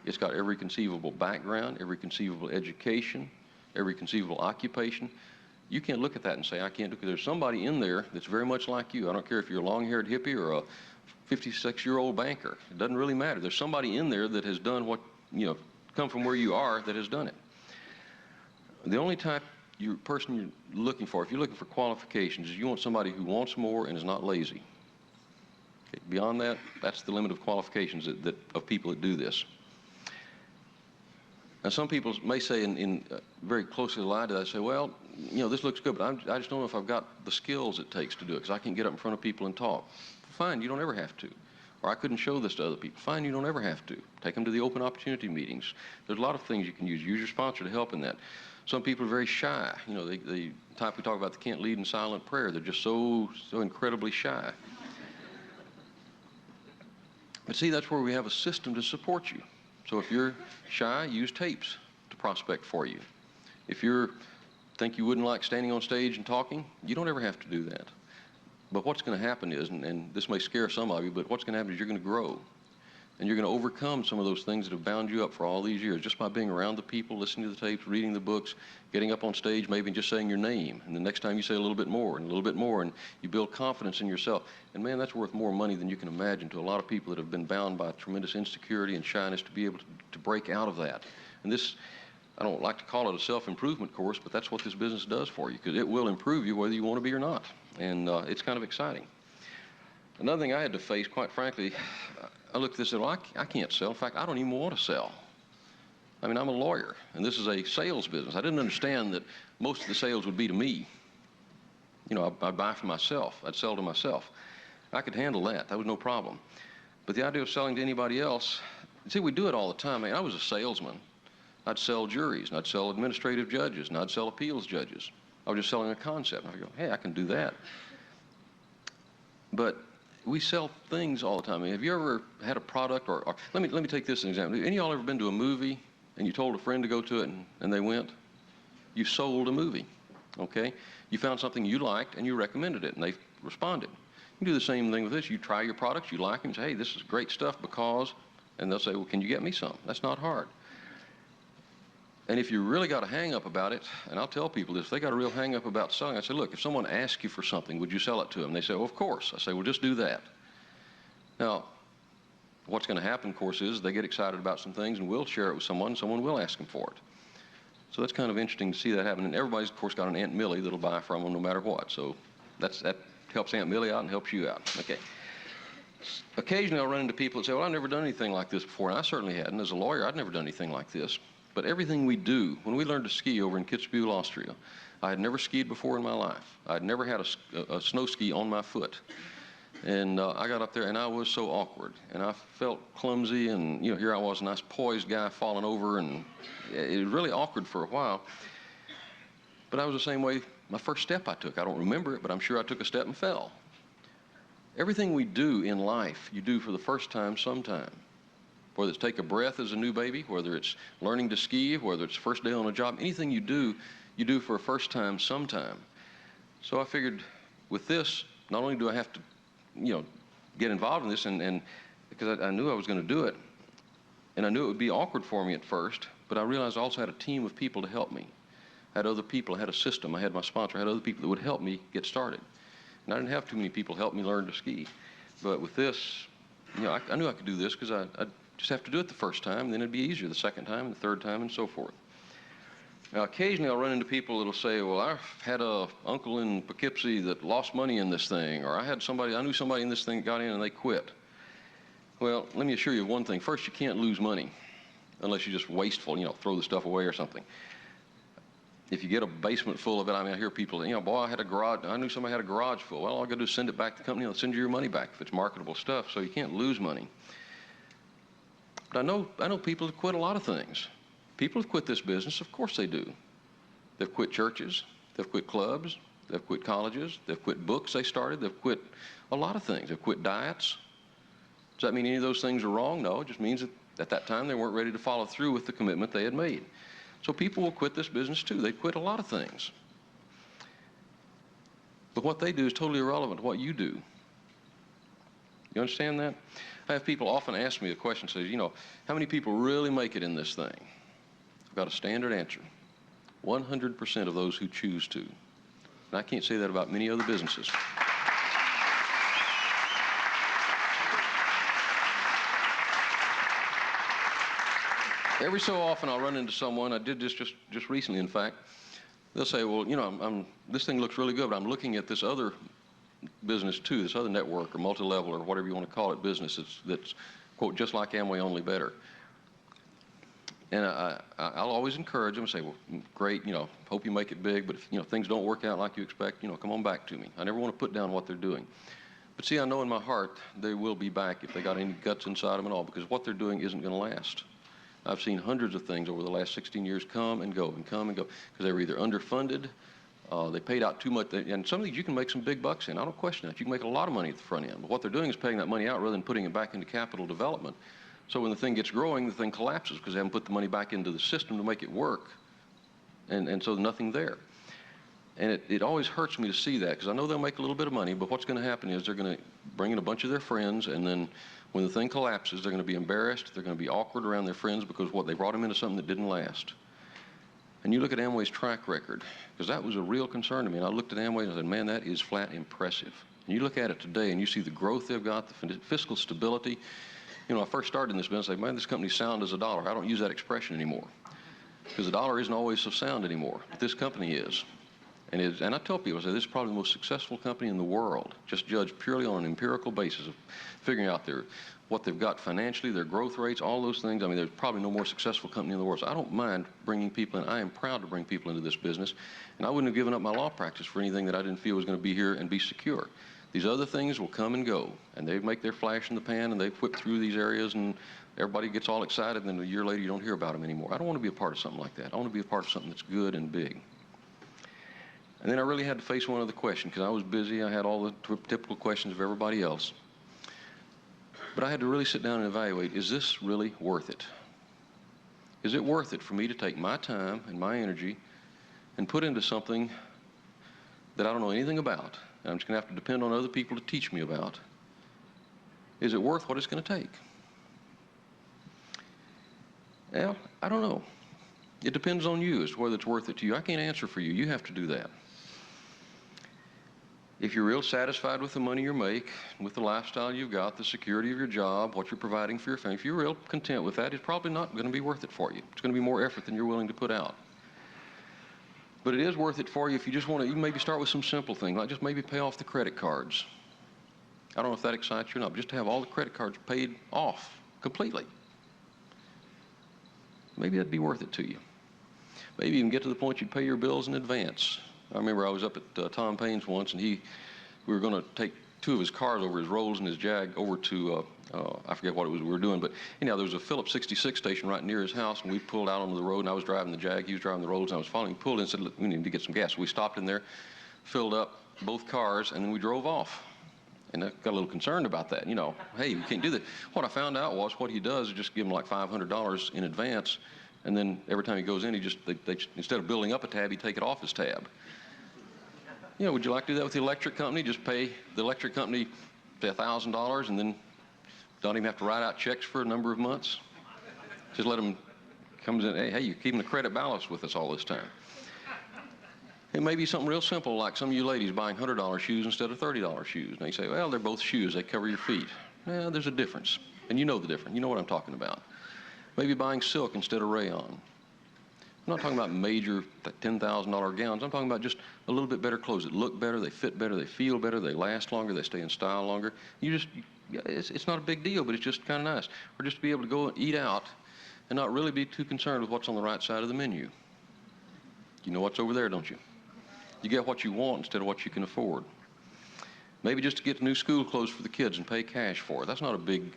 it's got every conceivable background, every conceivable education, every conceivable occupation. You can't look at that and say, I can't do it, because there's somebody in there that's very much like you. I don't care if you're a long-haired hippie or a 56-year-old banker. It doesn't really matter. There's somebody in there that has done what, come from where you are, that has done it. The only person you're looking for, if you're looking for qualifications, is you want somebody who wants more and is not lazy. Okay, beyond that, that's the limit of qualifications of people that do this. Now, some people may say, very closely allied to that, say, well, this looks good, but I just don't know if I've got the skills it takes to do it, because I can't get up in front of people and talk. Fine, you don't ever have to. Or I couldn't show this to other people. Fine, you don't ever have to. Take them to the open opportunity meetings. There's a lot of things you can use. Use your sponsor to help in that. Some people are very shy. The type we talk about that can't lead in silent prayer. They're just so incredibly shy. But see, that's where we have a system to support you. So if you're shy, use tapes to prospect for you. If you think you wouldn't like standing on stage and talking, you don't ever have to do that. But what's going to happen is, and this may scare some of you, but what's going to happen is you're going to grow. And you're going to overcome some of those things that have bound you up for all these years just by being around the people, listening to the tapes, reading the books, getting up on stage, maybe just saying your name. And the next time you say a little bit more and a little bit more, and you build confidence in yourself. And man, that's worth more money than you can imagine to a lot of people that have been bound by tremendous insecurity and shyness to be able to break out of that. And this, I don't like to call it a self-improvement course, but that's what this business does for you, because it will improve you whether you want to be or not. And it's kind of exciting. Another thing I had to face, quite frankly, I looked at this and said, well, I can't sell. In fact, I don't even want to sell. I mean, I'm a lawyer, and this is a sales business. I didn't understand that most of the sales would be to me. You know, I'd buy for myself. I'd sell to myself. I could handle that. That was no problem. But the idea of selling to anybody else, see, we do it all the time. I mean, I was a salesman. I'd sell juries, and I'd sell administrative judges, and I'd sell appeals judges. I was just selling a concept. And I go, hey, I can do that. But we sell things all the time. I mean, have you ever had a product, or let me take this as an example. Any of y'all ever been to a movie and you told a friend to go to it and they went? You sold a movie, okay? You found something you liked and you recommended it and they responded. You do the same thing with this. You try your products, you like them, say, hey, this is great stuff because, and they'll say, well, can you get me some? That's not hard. And if you really got a hang-up about it, and I'll tell people this, if they got a real hang-up about selling, I say, look, if someone asks you for something, would you sell it to them? They say, well, of course. I say, well, just do that. Now, what's going to happen, of course, is they get excited about some things and we'll share it with someone, and someone will ask them for it. So that's kind of interesting to see that happen. And everybody's, of course, got an Aunt Millie that'll buy from them no matter what. So that helps Aunt Millie out and helps you out. Okay. Occasionally I'll run into people that say, well, I've never done anything like this before. And I certainly hadn't. As a lawyer, I'd never done anything like this. But everything we do, when we learned to ski over in Kitzbühel, Austria, I had never skied before in my life. I'd never had a snow ski on my foot. And I got up there and I was so awkward. And I felt clumsy, and you know, here I was, a nice poised guy falling over, and it was really awkward for a while. But I was the same way my first step I took. I don't remember it, but I'm sure I took a step and fell. Everything we do in life, you do for the first time sometime. Whether it's take a breath as a new baby, whether it's learning to ski, whether it's first day on a job, anything you do for a first time sometime. So I figured with this, not only do I have to, you know, get involved in this, and because I knew I was going to do it, and I knew it would be awkward for me at first, but I realized I also had a team of people to help me. I had other people, I had a system, I had my sponsor, I had other people that would help me get started. And I didn't have too many people help me learn to ski. But with this, you know, I knew I could do this because I just have to do it the first time, and then it'd be easier the second time, and the third time, and so forth. Now, occasionally I'll run into people that'll say, well, I've had an uncle in Poughkeepsie that lost money in this thing, or I knew somebody in this thing that got in and they quit. Well, let me assure you of one thing. First, you can't lose money unless you're just wasteful, you know, throw the stuff away or something. If you get a basement full of it, I mean, I hear people, you know, boy, I knew somebody had a garage full. Well, all I got to do is send it back to the company, they'll send you your money back if it's marketable stuff, so you can't lose money. But I know people have quit a lot of things. People have quit this business, of course they do. They've quit churches, they've quit clubs, they've quit colleges, they've quit books they started, they've quit a lot of things. They've quit diets. Does that mean any of those things are wrong? No, it just means that at that time they weren't ready to follow through with the commitment they had made. So people will quit this business too. They quit a lot of things. But what they do is totally irrelevant to what you do. You understand that? I have people often ask me a question, says, you know, how many people really make it in this thing? I've got a standard answer. 100% of those who choose to. And I can't say that about many other businesses. Every so often I'll run into someone, I did this just recently, in fact. They'll say, well, you know, this thing looks really good, but I'm looking at this other business too, this other network or multi-level or whatever you want to call it business that's quote, just like Amway, only better. And I'll always encourage them and say, well, great, you know, hope you make it big, but if, you know, things don't work out like you expect, you know, come on back to me. I never want to put down what they're doing. But see, I know in my heart they will be back if they got any guts inside them at all, because what they're doing isn't going to last. I've seen hundreds of things over the last 16 years come and go and come and go, because they were either underfunded, they paid out too much, and some of these you can make some big bucks in. I don't question that. You can make a lot of money at the front end. But what they're doing is paying that money out rather than putting it back into capital development. So when the thing gets growing, the thing collapses because they haven't put the money back into the system to make it work, and so nothing there. And it always hurts me to see that, because I know they'll make a little bit of money, but what's going to happen is they're going to bring in a bunch of their friends, and then When the thing collapses, they're going to be embarrassed, they're going to be awkward around their friends because what they brought them into something that didn't last. And you look at Amway's track record, because that was a real concern to me. And I looked at Amway and I said, man, that is flat impressive. And you look at it today and you see the growth they've got, the fiscal stability. You know, I first started in this business, I said, man, this company's sound as a dollar. I don't use that expression anymore, because the dollar isn't always so sound anymore, but this company is. And I tell people, I say, this is probably the most successful company in the world, just judged purely on an empirical basis of figuring out what they've got financially, their growth rates, all those things. I mean, there's probably no more successful company in the world. So I don't mind bringing people in. I am proud to bring people into this business. And I wouldn't have given up my law practice for anything that I didn't feel was going to be here and be secure. These other things will come and go, and they make their flash in the pan, and they whip through these areas, and everybody gets all excited, and then a year later you don't hear about them anymore. I don't want to be a part of something like that. I want to be a part of something that's good and big. And then I really had to face one other question, because I was busy. I had all the typical questions of everybody else. But I had to really sit down and evaluate, is this really worth it? Is it worth it for me to take my time and my energy and put into something that I don't know anything about, and I'm just going to have to depend on other people to teach me about? Is it worth what it's going to take? Well, I don't know. It depends on you as to whether it's worth it to you. I can't answer for you. You have to do that. If you're real satisfied with the money you make, with the lifestyle you've got, the security of your job, what you're providing for your family, if you're real content with that, it's probably not going to be worth it for you. It's going to be more effort than you're willing to put out. But it is worth it for you if you just want to, you maybe start with some simple things, like just maybe pay off the credit cards. I don't know if that excites you or not, but just to have all the credit cards paid off completely. Maybe that'd be worth it to you. Maybe even get to the point you'd pay your bills in advance. I remember I was up at Tom Payne's once, and we were going to take two of his cars over, his Rolls and his Jag, over to, I forget what it was we were doing, but anyhow, there was a Phillips 66 station right near his house, and we pulled out onto the road, and I was driving the Jag, he was driving the Rolls, and I was following. He pulled in and said, look, we need to get some gas. So we stopped in there, filled up both cars, and then we drove off. And I got a little concerned about that. You know, hey, you can't do that. What I found out was what he does is just give him like $500 in advance, and then every time he goes in, they instead of building up a tab, he'd take it off his tab. You know, would you like to do that with the electric company? Just pay the electric company, say, $1,000, and then don't even have to write out checks for a number of months? Just let them come in, hey, you're keeping the credit balance with us all this time. It may be something real simple, like some of you ladies buying $100 shoes instead of $30 shoes. And they say, well, they're both shoes. They cover your feet. Well, there's a difference. And you know the difference. You know what I'm talking about. Maybe buying silk instead of rayon. I'm not talking about major $10,000 gowns. I'm talking about just a little bit better clothes that look better, they fit better, they feel better, they last longer, they stay in style longer. It's not a big deal, but it's just kind of nice. Or just to be able to go and eat out and not really be too concerned with what's on the right side of the menu. You know what's over there, don't you? You get what you want instead of what you can afford. Maybe just to get new school clothes for the kids and pay cash for it. That's not a big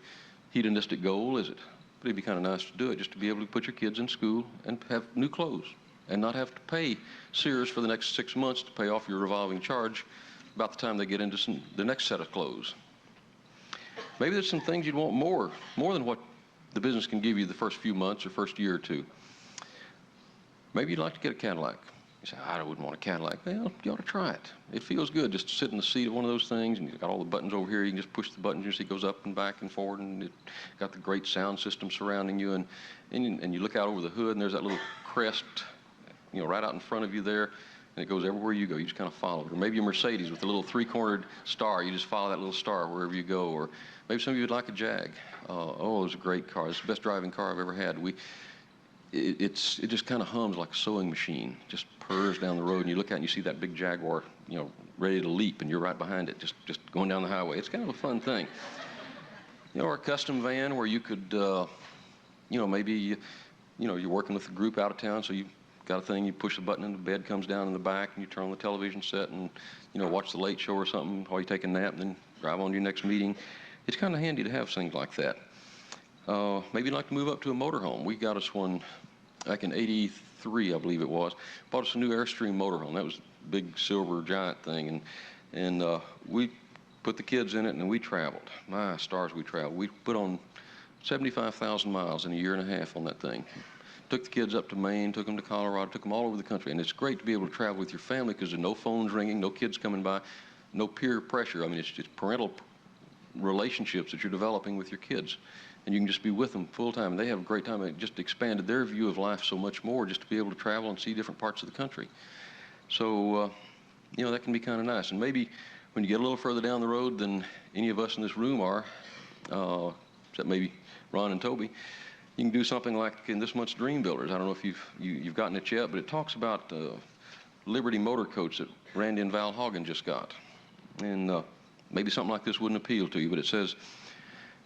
hedonistic goal, is it? But it'd be kind of nice to do it, just to be able to put your kids in school and have new clothes and not have to pay Sears for the next 6 months to pay off your revolving charge about the time they get into the next set of clothes. Maybe there's some things you'd want more than what the business can give you the first few months or first year or two. Maybe you'd like to get a Cadillac. You say, I wouldn't want a Cadillac. Well, you ought to try it. It feels good just to sit in the seat of one of those things, and you've got all the buttons over here. You can just push the buttons, you see it goes up and back and forward, and it's got the great sound system surrounding you. And you look out over the hood, and there's that little crest, you know, right out in front of you there, and it goes everywhere you go. You just kind of follow it. Or maybe a Mercedes with a little three-cornered star. You just follow that little star wherever you go. Or maybe some of you would like a Jag. Oh, it's a great car. It's the best driving car I've ever had. It just kind of hums like a sewing machine, just purrs down the road, and you look out and you see that big Jaguar, you know, ready to leap, and you're right behind it, just going down the highway. It's kind of a fun thing. You know, or a custom van where you could, you know, maybe, you know, you're working with a group out of town, so you've got a thing, you push the button and the bed comes down in the back, and you turn on the television set and, you know, watch the Late Show or something while you take a nap and then drive on to your next meeting. It's kind of handy to have things like that. Maybe you'd like to move up to a motorhome. We got us one back in '83, I believe it was. Bought us a new Airstream motorhome. That was a big silver giant thing. And we put the kids in it, and we traveled. My stars, we traveled. We put on 75,000 miles in a year and a half on that thing. Took the kids up to Maine, took them to Colorado, took them all over the country. And it's great to be able to travel with your family because there's no phones ringing, no kids coming by, no peer pressure. I mean, it's just parental relationships that you're developing with your kids. And you can just be with them full time. And they have a great time. It just expanded their view of life so much more just to be able to travel and see different parts of the country. So, that can be kind of nice. And maybe when you get a little further down the road than any of us in this room are, except maybe Ron and Toby, you can do something like in this month's Dream Builders. I don't know if you've gotten it yet, but it talks about Liberty motor coats that Randy and Val Haugen just got. And maybe something like this wouldn't appeal to you, but it says,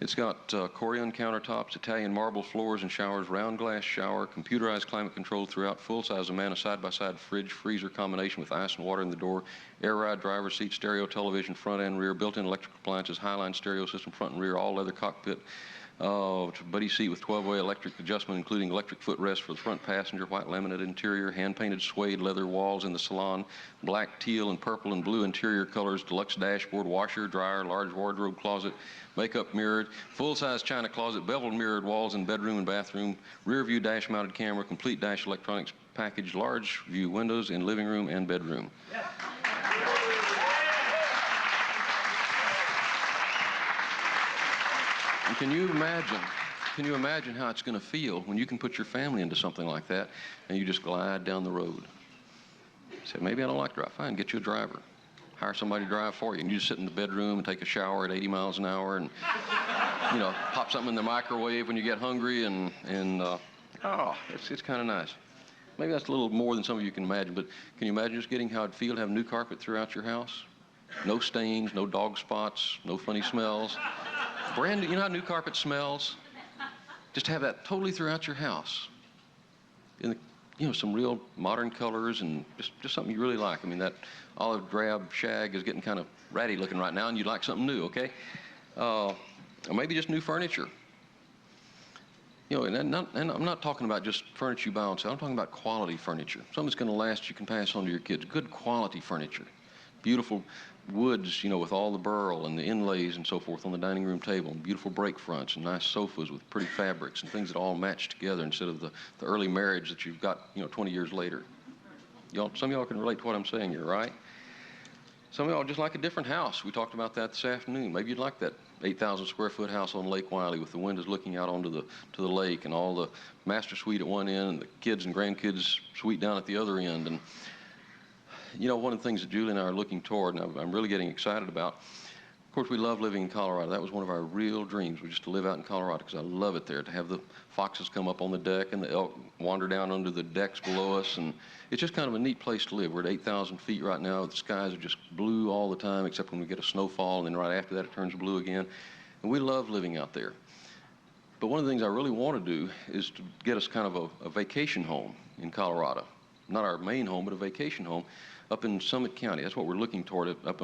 it's got Corian countertops, Italian marble floors and showers, round glass shower, computerized climate control throughout, full-size Amana side-by-side fridge, freezer combination with ice and water in the door, air ride driver seat, stereo television, front and rear, built-in electrical appliances, Highline stereo system, front and rear, all-leather cockpit, buddy seat with 12-way electric adjustment, including electric footrest for the front passenger, white laminate interior, hand-painted suede leather walls in the salon, black, teal, and purple and blue interior colors, deluxe dashboard, washer, dryer, large wardrobe closet, makeup mirrored, full-size china closet, beveled mirrored walls in bedroom and bathroom, rear view dash-mounted camera, complete dash electronics package, large view windows in living room and bedroom. Yeah. And can you imagine how it's going to feel when you can put your family into something like that and you just glide down the road? Say, maybe I don't like to drive. Fine, get you a driver. Hire somebody to drive for you. And you just sit in the bedroom and take a shower at 80 miles an hour and, pop something in the microwave when you get hungry it's kind of nice. Maybe that's a little more than some of you can imagine, but can you imagine just getting how it'd feel to have new carpet throughout your house? No stains, no dog spots, no funny smells. Brand new, you know how new carpet smells? Just have that totally throughout your house. In some real modern colors and just something you really like. I mean, that olive drab shag is getting kind of ratty looking right now and you'd like something new, okay? Or maybe just new furniture. And I'm not talking about just furniture you buy on sale. I'm talking about quality furniture. Something that's going to last, you can pass on to your kids. Good quality furniture. Beautiful woods, with all the burl and the inlays and so forth on the dining room table, and beautiful break fronts and nice sofas with pretty fabrics and things that all match together instead of the early marriage that you've got, 20 years later. Some of y'all can relate to what I'm saying here, right? Some of y'all just like a different house. We talked about that this afternoon. Maybe you'd like that 8,000 square foot house on Lake Wiley with the windows looking out onto the lake and all the master suite at one end and the kids and grandkids suite down at the other end. And one of the things that Julie and I are looking toward, and I'm really getting excited about, of course, we love living in Colorado. That was one of our real dreams, was just to live out in Colorado, because I love it there, to have the foxes come up on the deck and the elk wander down under the decks below us. And it's just kind of a neat place to live. We're at 8,000 feet right now. The skies are just blue all the time, except when we get a snowfall, and then right after that it turns blue again. And we love living out there. But one of the things I really want to do is to get us kind of a vacation home in Colorado. Not our main home, but a vacation home up in Summit County. That's what we're looking toward, up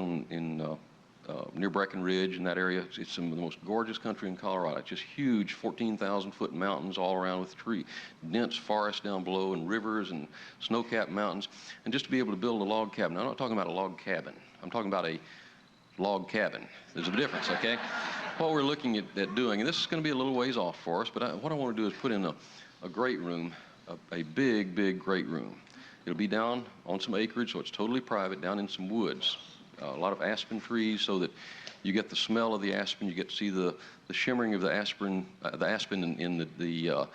near Breckenridge and that area. It's some of the most gorgeous country in Colorado. It's just huge 14,000-foot mountains all around with dense forest down below and rivers and snow-capped mountains. And just to be able to build a log cabin. Now, I'm not talking about a log cabin. I'm talking about a log cabin. There's a difference, okay? What we're looking at doing, and this is going to be a little ways off for us, but what I want to do is put in a great room, a big, big great room. It'll be down on some acreage, so it's totally private, down in some woods. A lot of aspen trees, so that you get the smell of the aspen. You get to see the shimmering of the aspen in the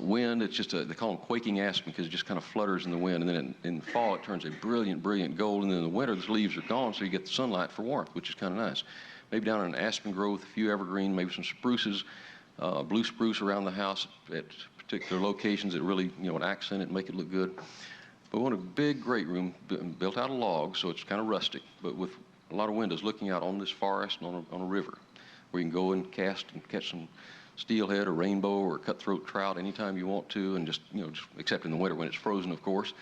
wind. It's just they call them quaking aspen because it just kind of flutters in the wind. And then in the fall, it turns a brilliant, brilliant gold. And then in the winter, the leaves are gone, so you get the sunlight for warmth, which is kind of nice. Maybe down in an aspen grove with a few evergreen, maybe some spruces, blue spruce around the house at particular locations that really, would accent it and make it look good. But we want a big, great room built out of logs, so it's kind of rustic, but with a lot of windows looking out on this forest and on a river, where you can go and cast and catch some steelhead or rainbow or cutthroat trout anytime you want to, and just except in the winter when it's frozen, of course.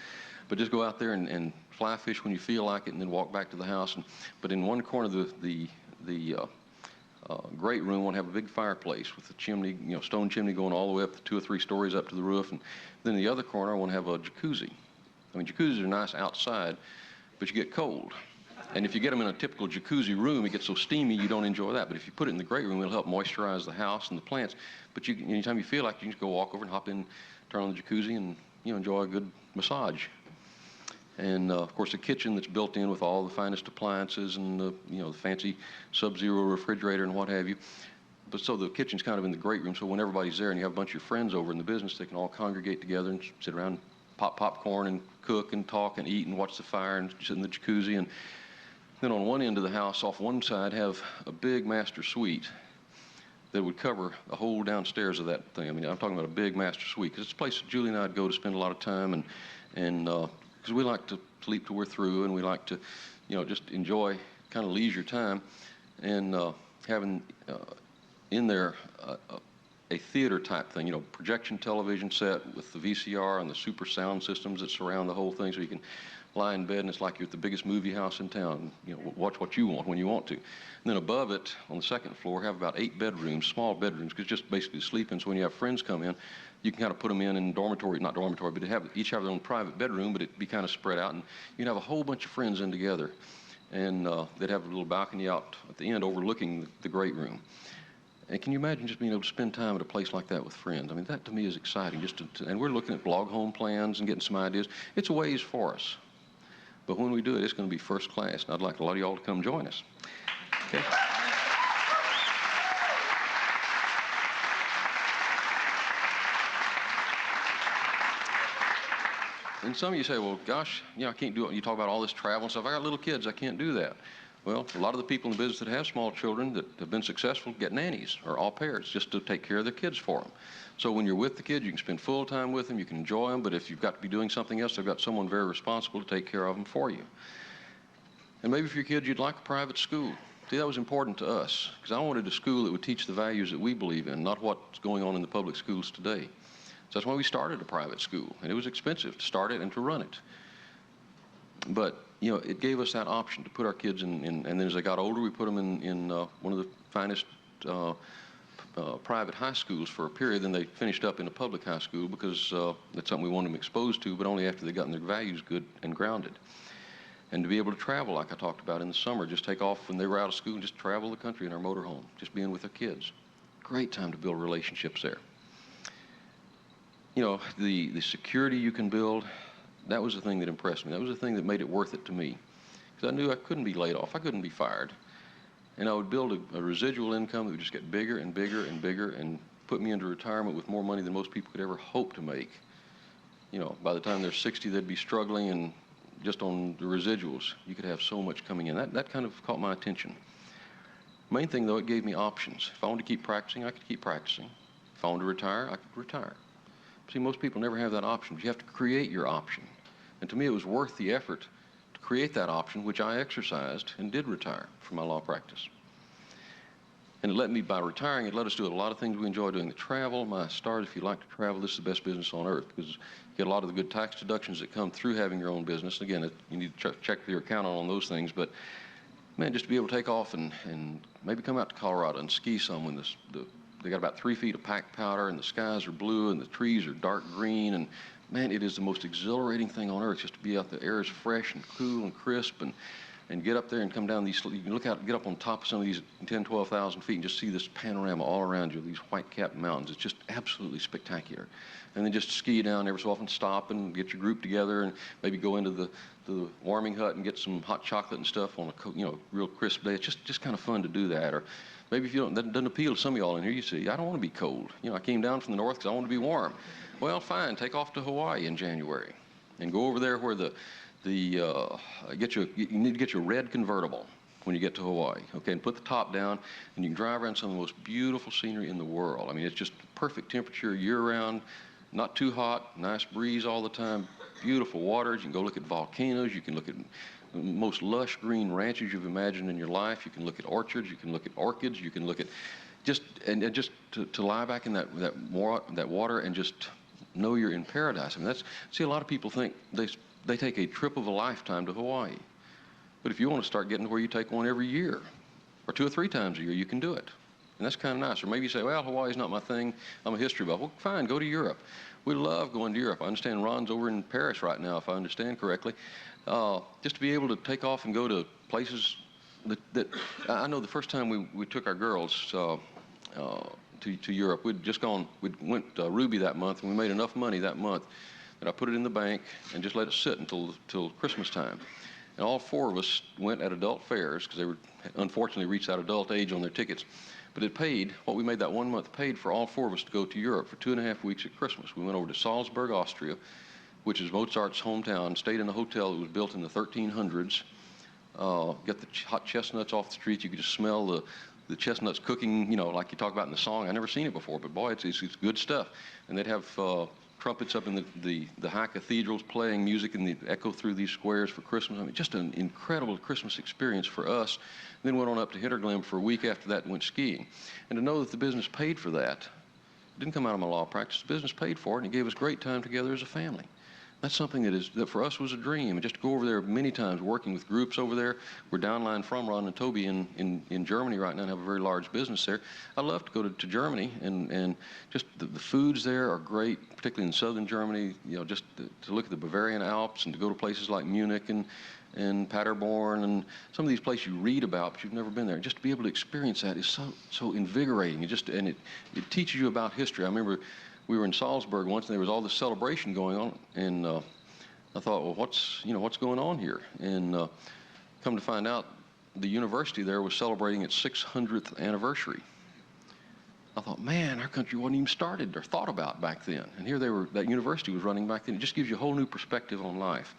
But just go out there and fly fish when you feel like it, and then walk back to the house. But in one corner of the great room, I want to have a big fireplace with a chimney, stone chimney going all the way up to 2 or 3 stories up to the roof. And then in the other corner, I want to have a jacuzzi. I mean, jacuzzis are nice outside, but you get cold. And if you get them in a typical jacuzzi room, it gets so steamy you don't enjoy that. But if you put it in the great room, it'll help moisturize the house and the plants. But anytime you feel like, you can just go walk over and hop in, turn on the jacuzzi, and enjoy a good massage. And of course, a kitchen that's built in with all the finest appliances and the the fancy Sub-Zero refrigerator and what have you. But so the kitchen's kind of in the great room. So when everybody's there and you have a bunch of your friends over in the business, they can all congregate together and sit around, pop popcorn and cook and talk and eat and watch the fire and sit in the jacuzzi. And then on one end of the house, off one side, have a big master suite that would cover the whole downstairs of that thing. I mean, I'm talking about a big master suite because it's a place that Julie and I'd go to spend a lot of time, and because we like to sleep till we're through, and we like to, just enjoy kind of leisure time, and having in there a theater type thing, projection television set with the VCR and the super sound systems that surround the whole thing, so you can lie in bed and it's like you're at the biggest movie house in town. Watch what you want when you want to. And then above it, on the second floor, have about 8 bedrooms, small bedrooms, because just basically sleeping. So when you have friends come in, you can kind of put them in dormitory, not dormitory, but each have their own private bedroom, but it'd be kind of spread out, and you can have a whole bunch of friends in together, and they'd have a little balcony out at the end overlooking the great room. And can you imagine just being able to spend time at a place like that with friends? I mean, that to me is exciting. And we're looking at blog home plans and getting some ideas. It's a ways for us. But when we do it, it's going to be first class. And I'd like a lot of y'all to come join us. Okay? And some of you say, well, gosh, I can't do it. You talk about all this travel and stuff. I got little kids. I can't do that. Well, a lot of the people in the business that have small children that have been successful get nannies or au pairs just to take care of their kids for them. So when you're with the kids, you can spend full time with them, you can enjoy them, but if you've got to be doing something else, they've got someone very responsible to take care of them for you. And maybe for your kids, you'd like a private school. See, that was important to us, because I wanted a school that would teach the values that we believe in, not what's going on in the public schools today. So that's why we started a private school, and it was expensive to start it and to run it. But it gave us that option to put our kids in, and then as they got older, we put them in one of the finest private high schools for a period. Then they finished up in a public high school because that's something we wanted them exposed to, but only after they'd gotten their values good and grounded. And to be able to travel, like I talked about in the summer, just take off when they were out of school and just travel the country in our motorhome, just being with their kids. Great time to build relationships there. The security you can build, that was the thing that impressed me. That was the thing that made it worth it to me. Because I knew I couldn't be laid off. I couldn't be fired. And I would build a residual income that would just get bigger and bigger and bigger and put me into retirement with more money than most people could ever hope to make. By the time they're 60, they'd be struggling, and just on the residuals, you could have so much coming in. That kind of caught my attention. Main thing, though, it gave me options. If I wanted to keep practicing, I could keep practicing. If I wanted to retire, I could retire. See, most people never have that option. You have to create your option. And to me, it was worth the effort to create that option, which I exercised and did retire from my law practice. And it let me, by retiring, it let us do a lot of things we enjoy doing. The travel, my stars, if you like to travel, this is the best business on earth, because you get a lot of the good tax deductions that come through having your own business. Again, you need to check your accountant on those things. But, man, just to be able to take off and maybe come out to Colorado and ski some when they got about 3 feet of packed powder, and the skies are blue, and the trees are dark green, and man, it is the most exhilarating thing on earth just to be out there. The air is fresh and cool and crisp, and get up there and come down these. You can look out, get up on top of some of these 10, 12,000 feet, and just see this panorama all around you, these white-capped mountains. It's just absolutely spectacular. And then just ski down every so often, stop and get your group together, and maybe go into the warming hut and get some hot chocolate and stuff on a real crisp day. It's just kind of fun to do that. Or maybe if that doesn't appeal to some of y'all in here, you say, I don't want to be cold. I came down from the north because I want to be warm. Well, fine, take off to Hawaii in January and go over there where you need to get your red convertible when you get to Hawaii, okay, and put the top down, and you can drive around some of the most beautiful scenery in the world. I mean, it's just perfect temperature year-round, not too hot, nice breeze all the time, beautiful waters. You can go look at volcanoes. You can look at the most lush green ranches you've imagined in your life. You can look at orchards. You can look at orchids. You can look at just to lie back in that water and just know you're in paradise. I mean, see, a lot of people think they take a trip of a lifetime to Hawaii. But if you want to start getting to where you take one every year, or 2 or 3 times a year, you can do it. And that's kind of nice. Or maybe you say, well, Hawaii's not my thing. I'm a history buff. Well, fine, go to Europe. We love going to Europe. I understand Ron's over in Paris right now, if I understand correctly. Just to be able to take off and go to places that I know the first time we took our girls to Europe, we went Ruby that month, and we made enough money that month that I put it in the bank and just let it sit until Christmas time. And all four of us went at adult fares because they were unfortunately reached that adult age on their tickets. But it paid, what we made that 1 month paid for all four of us to go to Europe for 2.5 weeks at Christmas. We went over to Salzburg, Austria, which is Mozart's hometown, stayed in a hotel that was built in the 1300s. Got the hot chestnuts off the street. You could just smell the chestnuts cooking, you know, like you talk about in the song. I never seen it before, but boy, it's good stuff. And they'd have trumpets up in the high cathedrals playing music and the echo through these squares for Christmas. I mean, just an incredible Christmas experience for us. Then went on up to Hinterglemm for a week after that and went skiing. And to know that the business paid for that, it didn't come out of my law practice. The business paid for it, and it gave us great time together as a family. That's something that for us was a dream. And just to go over there many times, working with groups over there. We're downline from Ron and Toby in Germany right now and have a very large business there. I love to go to Germany, and just the foods there are great, particularly in southern Germany. You know, just to look at the Bavarian Alps and to go to places like Munich and Paderborn and some of these places you read about, but you've never been there. Just to be able to experience that is so invigorating. It teaches you about history. I remember we were in Salzburg once, and there was all this celebration going on, and I thought, well, what's going on here? And come to find out, the university there was celebrating its 600th anniversary. I thought, man, our country wasn't even started or thought about back then, and here they were. That university was running back then. It just gives you a whole new perspective on life.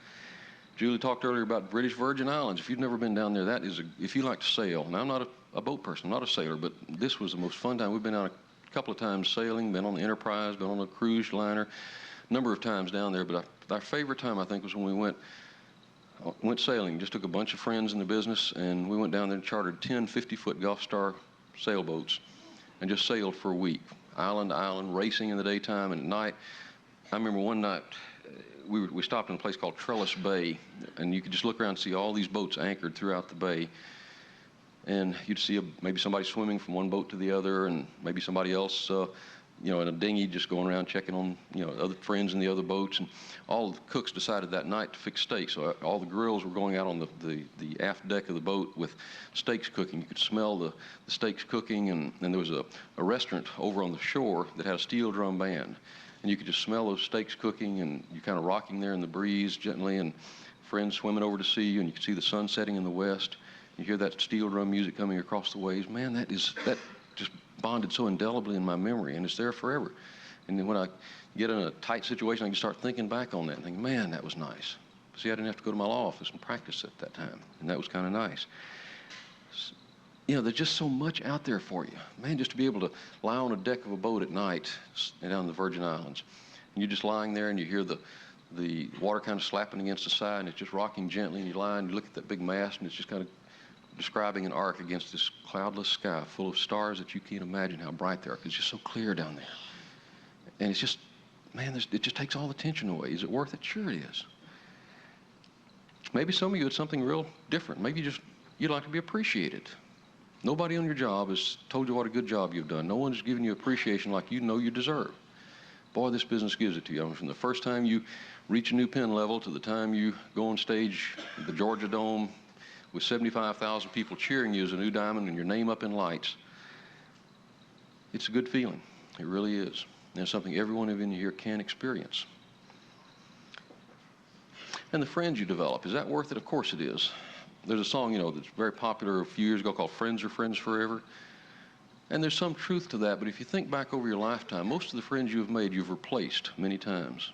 Julie talked earlier about British Virgin Islands. If you've never been down there, that is if you like to sail. Now, I'm not a boat person, I'm not a sailor, but this was the most fun time. We've been on a couple of times sailing, been on the Enterprise, been on a cruise liner, a number of times down there. But our favorite time, I think, was when we went sailing. Just took a bunch of friends in the business, and we went down there and chartered 10 50-foot Gulf Star sailboats and just sailed for a week, island to island, racing in the daytime, and at night. I remember one night, we stopped in a place called Trellis Bay, and you could just look around and see all these boats anchored throughout the bay. And you'd see maybe somebody swimming from one boat to the other, and maybe somebody else, in a dinghy just going around checking on, other friends in the other boats. And all the cooks decided that night to fix steaks. So all the grills were going out on the aft deck of the boat with steaks cooking. You could smell the steaks cooking, and there was a restaurant over on the shore that had a steel drum band. And you could just smell those steaks cooking, and you're kind of rocking there in the breeze gently, and friends swimming over to see you, and you could see the sun setting in the west. You hear that steel drum music coming across the waves. Man, that just bonded so indelibly in my memory, and it's there forever. And then when I get in a tight situation, I can start thinking back on that and think, man, that was nice. See, I didn't have to go to my law office and practice at that time, and that was kind of nice. There's just so much out there for you. Man, just to be able to lie on a deck of a boat at night down in the Virgin Islands, and you're just lying there and you hear the water kind of slapping against the side, and it's just rocking gently, and you lie and you look at that big mast, and it's just kind of describing an arc against this cloudless sky full of stars that you can't imagine how bright they are, because it's just so clear down there. And it's just, man, it just takes all the tension away. Is it worth it? Sure it is. Maybe some of you, it's something real different. Maybe you'd like to be appreciated. Nobody on your job has told you what a good job you've done. No one's given you appreciation like you know you deserve. Boy, this business gives it to you. I mean, from the first time you reach a new pen level to the time you go on stage at the Georgia Dome with 75,000 people cheering you as a new diamond and your name up in lights, it's a good feeling. It really is. And it's something every one of you here can experience. And the friends you develop, is that worth it? Of course it is. There's a song, that's very popular a few years ago called Friends Are Friends Forever. And there's some truth to that, but if you think back over your lifetime, most of the friends you've made, you've replaced many times.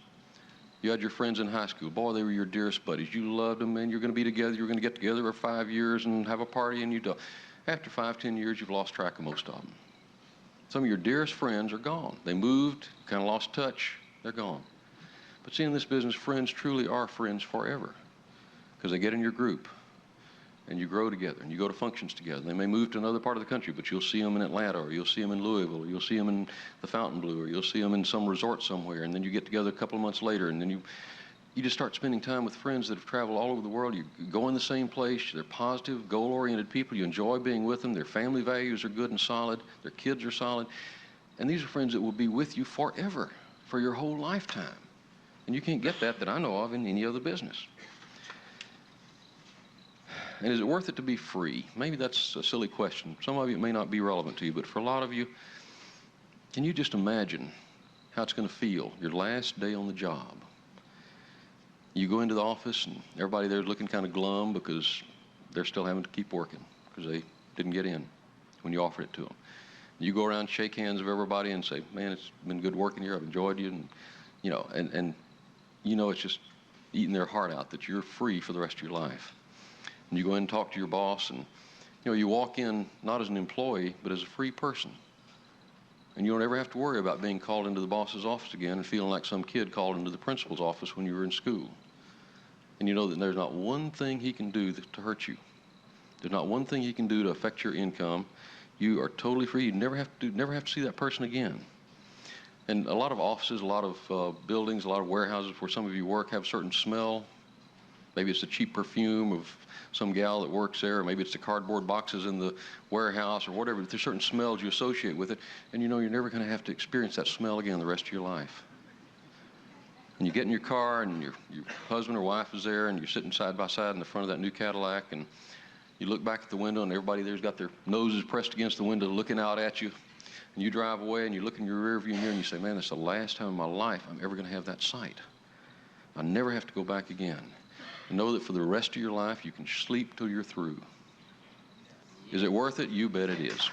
You had your friends in high school. Boy, they were your dearest buddies. You loved them, and you're going to be together. You're going to get together for 5 years and have a party, and after 5, 10 years, you've lost track of most of them. Some of your dearest friends are gone. They moved, kind of lost touch, they're gone. But see, in this business, friends truly are friends forever, because they get in your group, and you grow together, and you go to functions together. They may move to another part of the country, but you'll see them in Atlanta, or you'll see them in Louisville, or you'll see them in the Fontainebleau, or you'll see them in some resort somewhere, and then you get together a couple of months later, and then you just start spending time with friends that have traveled all over the world. You go in the same place. They're positive, goal-oriented people. You enjoy being with them. Their family values are good and solid. Their kids are solid. And these are friends that will be with you forever, for your whole lifetime. And you can't get that I know of in any other business. And is it worth it to be free? Maybe that's a silly question. Some of you, it may not be relevant to you, but for a lot of you, can you just imagine how it's going to feel your last day on the job? You go into the office and everybody there's looking kind of glum because they're still having to keep working because they didn't get in when you offered it to them. You go around, shake hands with everybody and say, man, it's been good working here. I've enjoyed you. And, it's just eating their heart out that you're free for the rest of your life. And you go in and talk to your boss and, you walk in not as an employee, but as a free person. And you don't ever have to worry about being called into the boss's office again and feeling like some kid called into the principal's office when you were in school. And you know that there's not one thing he can do to hurt you. There's not one thing he can do to affect your income. You are totally free. You never have to see that person again. And a lot of offices, a lot of buildings, a lot of warehouses where some of you work have a certain smell. Maybe it's the cheap perfume of some gal that works there, or maybe it's the cardboard boxes in the warehouse or whatever. There's certain smells you associate with it, and you're never going to have to experience that smell again the rest of your life. And you get in your car, and your husband or wife is there, and you're sitting side by side in the front of that new Cadillac, and you look back at the window, and everybody there's got their noses pressed against the window looking out at you. And you drive away, and you look in your rearview mirror, and you say, man, that's the last time in my life I'm ever going to have that sight. I never have to go back again. And know that for the rest of your life, you can sleep till you're through. Is it worth it? You bet it is.